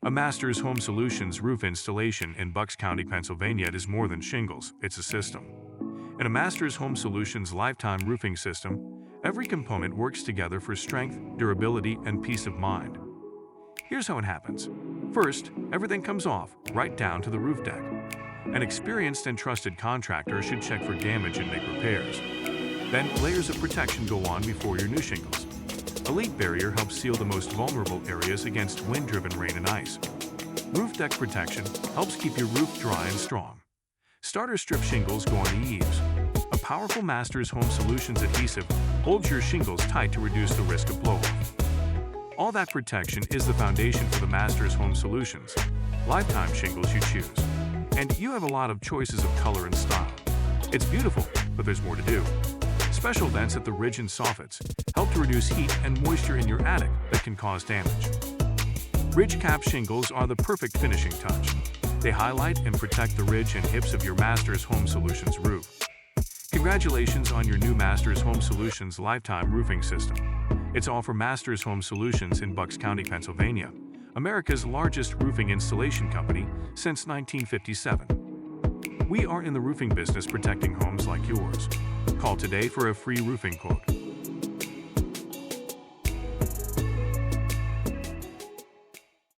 A Masters Home Solutions roof installation in BucksCounty, Pennsylvania is more than shingles, it's a system. In a Masters Home Solutions lifetime roofing system, every component works together for strength, durability, and peace of mind. Here's how it happens. First, everything comes off, right down to the roof deck. An experienced and trusted contractor should check for damage and make repairs. Then, layers of protection go on before your new shingles. Elite Barrier helps seal the most vulnerable areas against wind-driven rain and ice. Roof deck protection helps keep your roof dry and strong. Starter strip shingles go on the eaves. A powerful Masters Home Solutions adhesive holds your shingles tight to reduce the risk of blowoff. All that protection is the foundation for the Masters Home Solutions lifetime shingles you choose. And you have a lot of choices of color and style. It's beautiful, but there's more to do. Special vents at the ridge and soffits help to reduce heat and moisture in your attic that can cause damage. Ridge cap shingles are the perfect finishing touch. They highlight and protect the ridge and hips of your Masters Home Solutions roof. Congratulations on your new Masters Home Solutions lifetime roofing system. It's all for Masters Home Solutions in BucksCounty, Pennsylvania, America's largest roofing installation company since 1957. We are in the roofing business protecting homes like yours. Call today for a free roofing quote.